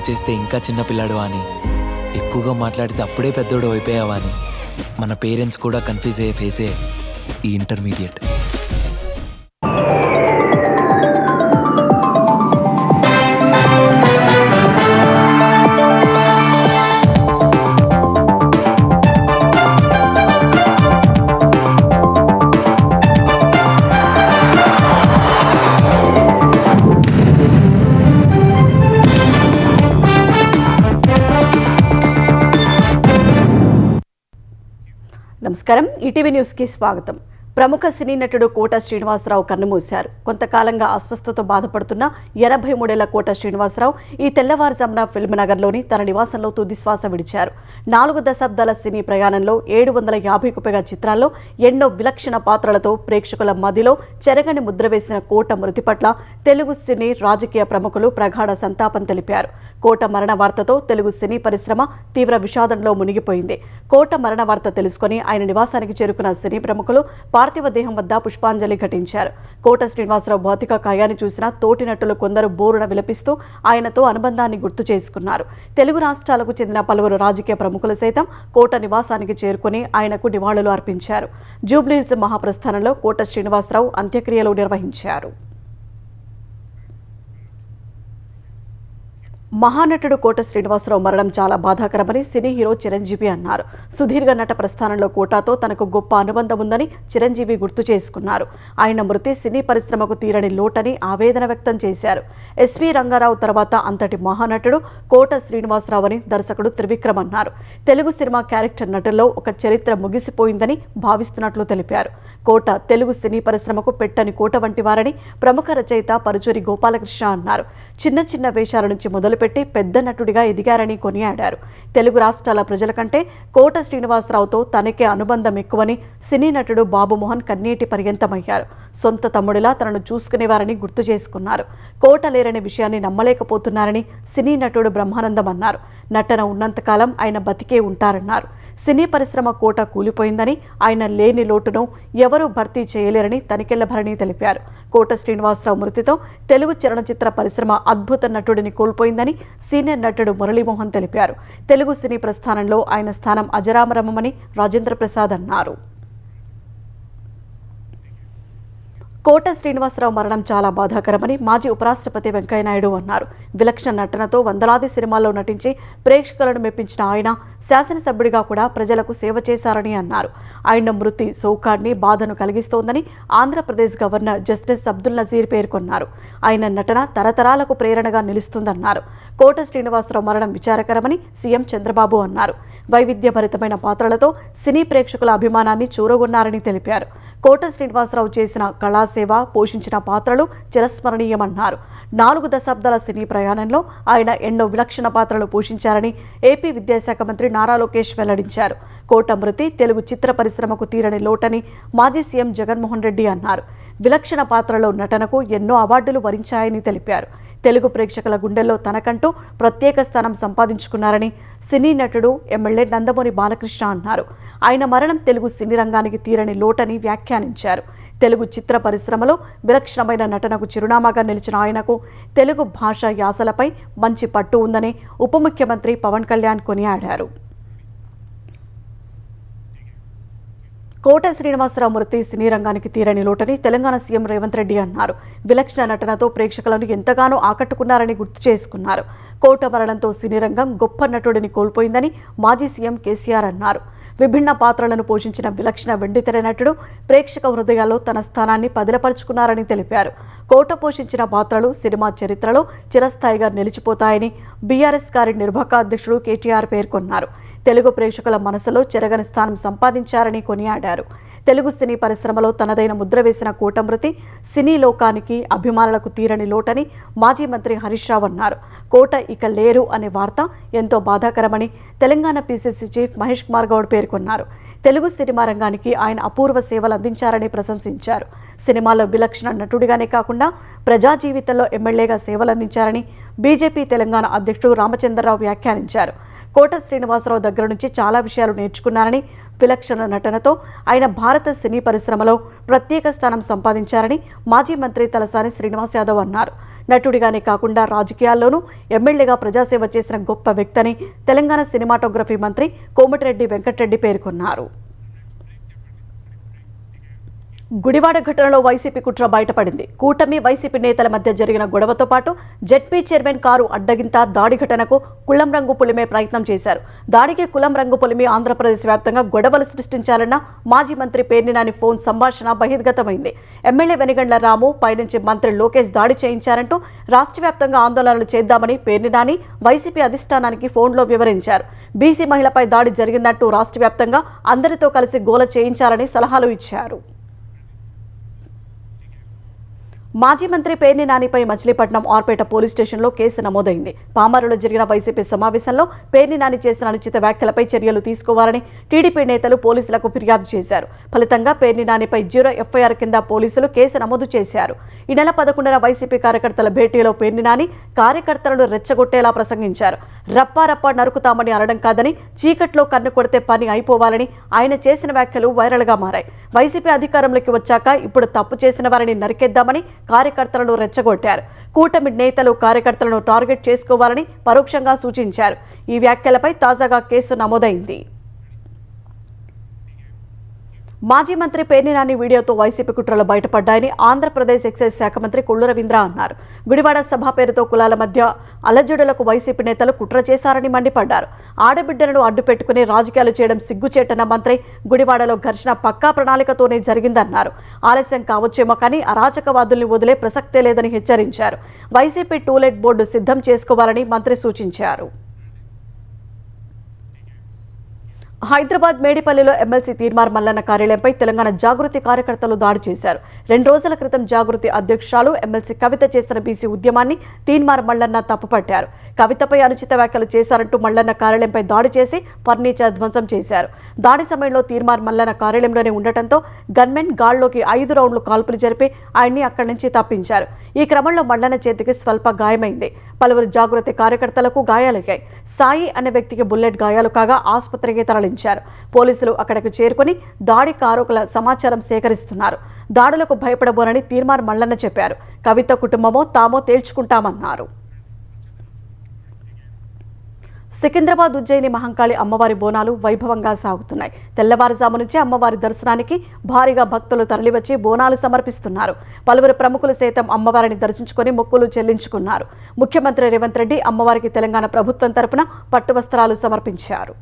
తప్పు చేస్తే ఇంకా చిన్నపిల్లాడు అని, ఎక్కువగా మాట్లాడితే అప్పుడే పెద్దోడు అయిపోయావా అని మన పేరెంట్స్ కూడా కన్ఫ్యూజ్ అయ్యే ఫేసే ఈ ఇంటర్మీడియట్. నమస్కారం, ఈటీవీ న్యూస్కి స్వాగతం. ప్రముఖ సినీ నటుడు కోట శ్రీనివాసరావు కన్నుమూశారు. కొంతకాలంగా అస్వస్థతతో బాధపడుతున్న 83 కోట శ్రీనివాసరావు ఈ తెల్లవారుజామున ఫిల్మ్నగర్లోని తన నివాసంలో తుదిశ్వాస విడిచారు. 4 దశాబ్దాల సినీ ప్రయాణంలో 750కు పైగా చిత్రాల్లో ఎన్నో విలక్షణ పాత్రలతో ప్రేక్షకుల మదిలో చెరగని ముద్ర వేసిన కోట మృతి పట్ల తెలుగు సినీ రాజకీయ ప్రముఖులు ప్రగాఢ సంతాపం తెలిపారు. కోట మరణ వార్తతో తెలుగు సినీ పరిశ్రమ తీవ్ర విషాదంలో మునిగిపోయింది. కోట మరణ వార్త తెలుసుకుని ఆయన నివాసానికి చేరుకున్న సినీ ప్రముఖులు పార్థివ దేహం వద్ద పుష్పాంజలి ఘటించారు. కోట శ్రీనివాసరావు భౌతిక కాయాన్ని చూసిన తోటి నటులు కొందరు బోరున విలపిస్తూ ఆయనతో అనుబంధాన్ని గుర్తు చేసుకున్నారు. తెలుగు రాష్ట్రాలకు చెందిన పలువురు రాజకీయ ప్రముఖులు సైతం కోట నివాసానికి చేరుకుని ఆయనకు నివాళులు అర్పించారు. జూబ్లీహిల్స్ మహాప్రస్థానంలో కోట శ్రీనివాసరావు అంత్యక్రియలు నిర్వహించారు. మహానటుడు కోట శ్రీనివాసరావు మరణం చాలా బాధాకరమని సినీ హీరో చిరంజీవి అన్నారు. సుదీర్ఘ నట ప్రస్థానంలో కోటతో తనకు గొప్ప అనుబంధం ఉందని చిరంజీవి గుర్తు చేసుకున్నారు. ఆయన మృతి సినీ పరిశ్రమకు తీరని లోటని ఆవేదన వ్యక్తం చేశారు. ఎస్వి రంగారావు తర్వాత అంతటి మహానటుడు కోట శ్రీనివాసరావు అని దర్శకుడు త్రివిక్రమ్ అన్నారు. తెలుగు సినిమా క్యారెక్టర్ నటుల్లో ఒక చరిత్ర ముగిసిపోయిందని భావిస్తున్నట్లు తెలిపారు. కోట తెలుగు సినీ పరిశ్రమకు పెట్టని కోట వంటి వారని ప్రముఖ రచయిత పరుచూరి గోపాలకృష్ణ అన్నారు. చిన్న చిన్న వేషాల నుంచి మొదలుపెట్టి పెద్ద నటుడిగా ఎదిగారని కొనియాడారు. తెలుగు రాష్ట్రాల ప్రజల కంటే కోట శ్రీనివాసరావుతో తనకే అనుబంధం ఎక్కువని సినీ నటుడు బాబుమోహన్ కన్నీటి పర్యంతమయ్యారు. సొంత తమ్ముడిలా తనను చూసుకునేవారని గుర్తు చేసుకున్నారు. కోట లేరనే విషయాన్ని నమ్మలేకపోతున్నారని సినీ నటుడు బ్రహ్మానందం అన్నారు. నటన ఉన్నంతకాలం ఆయన బతికే ఉంటారన్నారు. సినీ పరిశ్రమ కోట కూలిపోయిందని, ఆయన లేని లోటును ఎవరూ భర్తీ చేయలేరని తనికెళ్ల భరణి తెలిపారు. కోట శ్రీనివాసరావు మృతితో తెలుగు చలనచిత్ర పరిశ్రమ అద్భుత నటుడిని కోల్పోయిందని సీనియర్ నటుడు మురళీమోహన్ తెలిపారు. తెలుగు సినీ ప్రస్థానంలో ఆయన స్థానం అజరామరమని రాజేంద్ర ప్రసాద్ అన్నారు. కోట శ్రీనివాసరావు మరణం చాలా బాధాకరమని మాజీ ఉపరాష్ట్రపతి వెంకయ్యనాయుడు అన్నారు. విలక్షణ నటనతో వందలాది సినిమాల్లో నటించి ప్రేక్షకులను మెప్పించిన ఆయన శాసనసభ్యుడిగా కూడా ప్రజలకు సేవ చేశారని అన్నారు. ఆయన మృతి శోకాన్ని, బాధను కలిగిస్తోందని ఆంధ్రప్రదేశ్ గవర్నర్ జస్టిస్ అబ్దుల్ నజీర్ పేర్కొన్నారు. ఆయన నటన తరతరాలకు ప్రేరణగా నిలుస్తుందన్నారు. కోట శ్రీనివాసరావు మరణం విచారకరమని సీఎం చంద్రబాబు అన్నారు. వైవిధ్యభరితమైన పాత్రలతో సినీ ప్రేక్షకుల అభిమానాన్ని చూరగొన్నారని తెలిపారు. కోట శ్రీనివాసరావు చేసిన కళాసేవ, పోషించిన పాత్రలు చిరస్మరణీయమన్నారు. 4 దశాబ్దాల సినీ ప్రయాణంలో ఆయన ఎన్నో విలక్షణ పాత్రలు పోషించారని ఏపీ విద్యాశాఖ మంత్రి నారా లోకేష్ వెల్లడించారు. కోట మృతి తెలుగు చిత్ర పరిశ్రమకు తీరని లోటని మాజీ సీఎం జగన్మోహన్ రెడ్డి అన్నారు. విలక్షణ పాత్రలో నటనకు ఎన్నో అవార్డులు వరించాయని తెలిపారు. తెలుగు ప్రేక్షకుల గుండెల్లో తనకంటూ ప్రత్యేక స్థానం సంపాదించుకున్నారని సినీ నటుడు ఎమ్మెల్యే నందమూరి బాలకృష్ణ అన్నారు. ఆయన మరణం తెలుగు సినీ రంగానికి తీరని లోటని వ్యాఖ్యానించారు. తెలుగు చిత్ర పరిశ్రమలో విలక్షణమైన నటనకు చిరునామాగా నిలిచిన ఆయనకు తెలుగు భాష యాసలపై మంచి పట్టు ఉందని ఉప ముఖ్యమంత్రి పవన్ కళ్యాణ్ కొనియాడారు. కోట శ్రీనివాసరావు మృతి సినీ రంగానికి తీరని లోటని తెలంగాణ సీఎం రేవంత్ రెడ్డి అన్నారు. విలక్షణ నటనతో ప్రేక్షకులను ఎంతగానో ఆకట్టుకున్నారని గుర్తు చేసుకున్నారు. కోట మరణంతో సినీ రంగం గొప్ప నటుడిని కోల్పోయిందని మాజీ సీఎం కేసీఆర్ అన్నారు. విభిన్న పాత్రలను పోషించిన విలక్షణ వెండితెర నటుడు ప్రేక్షక హృదయాల్లో తన స్థానాన్ని పదిలపరుచుకున్నారని తెలిపారు. కోట పోషించిన పాత్రలు సినిమా చరిత్రలో చిరస్థాయిగా నిలిచిపోతాయని బీఆర్ఎస్ గారి నిర్వాహక అధ్యక్షుడు కేటీఆర్ పేర్కొన్నారు. తెలుగు ప్రేక్షకుల మనసులో చెరగని స్థానం సంపాదించారని కొనియాడారు. తెలుగు సినీ పరిశ్రమలో తనదైన ముద్ర వేసిన కోట మృతి సినీ లోకానికి, అభిమానులకు తీరని లోటని మాజీ మంత్రి హరీష్ రావు అన్నారు. కోట ఇక లేరు అనే వార్త ఎంతో బాధాకరమని తెలంగాణ పీసీసీ చీఫ్ మహేష్ కుమార్ గౌడ్ పేర్కొన్నారు. తెలుగు సినిమా రంగానికి ఆయన అపూర్వ సేవలు అందించారని ప్రశంసించారు. సినిమాలో విలక్షణ నటుడిగానే కాకుండా ప్రజా జీవితంలో ఎమ్మెల్యేగా సేవలు అందించారని బీజేపీ తెలంగాణ అధ్యక్షుడు రామచంద్రరావు వ్యాఖ్యానించారు. కోట శ్రీనివాసరావు దగ్గర నుంచి చాలా విషయాలు నేర్చుకున్నారని, విలక్షణ నటనతో ఆయన భారత సినీ పరిశ్రమలో ప్రత్యేక స్థానం సంపాదించారని మాజీ మంత్రి తలసాని శ్రీనివాస్ యాదవ్ అన్నారు. నటుడిగానే కాకుండా రాజకీయాల్లోనూ ఎమ్మెల్యేగా ప్రజాసేవ చేసిన గొప్ప వ్యక్తని తెలంగాణ సినిమాటోగ్రఫీ మంత్రి కోమటిరెడ్డి వెంకటరెడ్డి పేర్కొన్నారు. గుడివాడ ఘటనలో వైసీపీ కుట్ర బయటపడింది. కూటమి వైసీపీ నేతల మధ్య జరిగిన గొడవతో పాటు జెడ్పీ చైర్మన్ కారు అడ్డగింత దాడి ఘటనకు కులం రంగు పులిమే ప్రయత్నం చేశారు. దాడికి కులం రంగు పులిమి ఆంధ్రప్రదేశ్ వ్యాప్తంగా గొడవలు సృష్టించాలన్న మాజీ మంత్రి పేర్ని నాని ఫోన్ సంభాషణ బహిర్గతమైంది. ఎమ్మెల్యే వెనిగండ్ల రాము పైనుంచి మంత్రి లోకేష్ దాడి చేయించారంటూ రాష్ట్ర వ్యాప్తంగా ఆందోళనలు చేద్దామని పేర్ని నాని వైసీపీ అధిష్టానానికి ఫోన్లో వివరించారు. బీసీ మహిళపై దాడి జరిగిందంటూ రాష్ట్ర వ్యాప్తంగా అందరితో కలిసి గోల చేయించాలని సలహాలు ఇచ్చారు. మాజీ మంత్రి పేర్ని నానిపై మచిలీపట్నం ఆర్పేట పోలీస్ స్టేషన్లో కేసు నమోదైంది. పామరులో జరిగిన వైసీపీ సమావేశంలో పేర్ని నాని చేసిన అనుచిత వ్యాఖ్యలపై చర్యలు తీసుకోవాలని టీడీపీ నేతలు పోలీసులకు ఫిర్యాదు చేశారు. ఫలితంగా పేర్ని నానిపై 0 ఎఫ్ఐఆర్ కింద పోలీసులు కేసు నమోదు చేశారు. ఈ నెల 11న వైసీపీ కార్యకర్తల భేటీలో పేర్ని నాని కార్యకర్తలను రెచ్చగొట్టేలా ప్రసంగించారు. రప్పా నరుకుతామని అనడం కాదని, చీకట్లో కన్ను కొడితే పని అయిపోవాలని ఆయన చేసిన వ్యాఖ్యలు వైరల్గా మారాయి. వైసీపీ అధికారంలోకి వచ్చాక ఇప్పుడు తప్పు చేసిన వారిని నరికేద్దామని కార్యకర్తలను రెచ్చగొట్టారు. కూటమి నేతలు కార్యకర్తలను టార్గెట్ చేసుకోవాలని పరోక్షంగా సూచించారు. ఈ వ్యాఖ్యలపై తాజాగా కేసు నమోదైంది. మాజీ మంత్రి పేర్ని నాని వీడియోతో వైసీపీ కుట్రలు బయటపడ్డాయని ఆంధ్రప్రదేశ్ ఎక్సైజ్ శాఖ మంత్రి కొల్లు రవీంద్ర అన్నారు. గుడివాడ సభ పేరుతో కులాల మధ్య అలజడులకు వైసీపీ నేతలు కుట్ర చేశారని మండిపడ్డారు. ఆడబిడ్డలను అడ్డు పెట్టుకుని రాజకీయాలు చేయడం సిగ్గుచేటన్న మంత్రి గుడివాడలో ఘర్షణ పక్కా ప్రణాళికతోనే జరిగిందన్నారు. ఆలస్యం కావచ్చేమో కానీ అరాచకవాదుల్ని వదిలే ప్రసక్తే లేదని హెచ్చరించారు. వైసీపీ టూలెట్ బోర్డు సిద్ధం చేసుకోవాలని మంత్రి సూచించారు. హైదరాబాద్ మేడిపల్లిలో ఎమ్మెల్సీ తీన్మార్ మల్లన్న కార్యాలయంపై తెలంగాణ జాగృతి కార్యకర్తలు దాడి చేశారు. 2 రోజుల క్రితం జాగృతి అధ్యక్షురాలు ఎమ్మెల్సీ కవిత చేసిన బీసీ ఉద్యమాన్ని తీన్మార్ మల్లన్న తప్పుపట్టారు. కవితపై అనుచిత వ్యాఖ్యలు చేశారంటూ మల్లన్న కార్యాలయంపై దాడి చేసి ఫర్నిచర్ ధ్వంసం చేశారు. దాడి సమయంలో తీన్మార్ మల్లన్న కార్యాలయంలోనే ఉండటంతో గన్మెన్ గాల్లోకి 5 రౌండ్లు కాల్పులు జరిపి ఆయన్ని అక్కడి నుంచి తప్పించారు. ఈ క్రమంలో మల్లన్న చేతికి స్వల్ప గాయమైంది. పలువురు జాగృతి కార్యకర్తలకు గాయాలయ్యాయి. సాయి అనే వ్యక్తికి బుల్లెట్ గాయాలు కాగా ఆసుపత్రికి తరలించారు. పోలీసులు అక్కడికి చేరుకుని దాడి కారకుల సమాచారం సేకరిస్తున్నారు. దాడులకు భయపడబోనని తీన్మార్ మల్లన్న చెప్పారు. కవిత కుటుంబమో తామో తేల్చుకుంటామన్నారు. సికింద్రాబాద్ ఉజ్జయిని మహంకాళి అమ్మవారి బోనాలు వైభవంగా సాగుతున్నాయి. తెల్లవారుజాము నుంచి అమ్మవారి దర్శనానికి భారీగా భక్తులు తరలివచ్చి బోనాలు సమర్పిస్తున్నారు. పలువురు ప్రముఖులు సైతం అమ్మవారిని దర్శించుకొని మొక్కులు చెల్లించుకున్నారు. ముఖ్యమంత్రి రేవంత్ రెడ్డి అమ్మవారికి తెలంగాణ ప్రభుత్వం తరపున పట్టు వస్త్రాలు సమర్పించారు.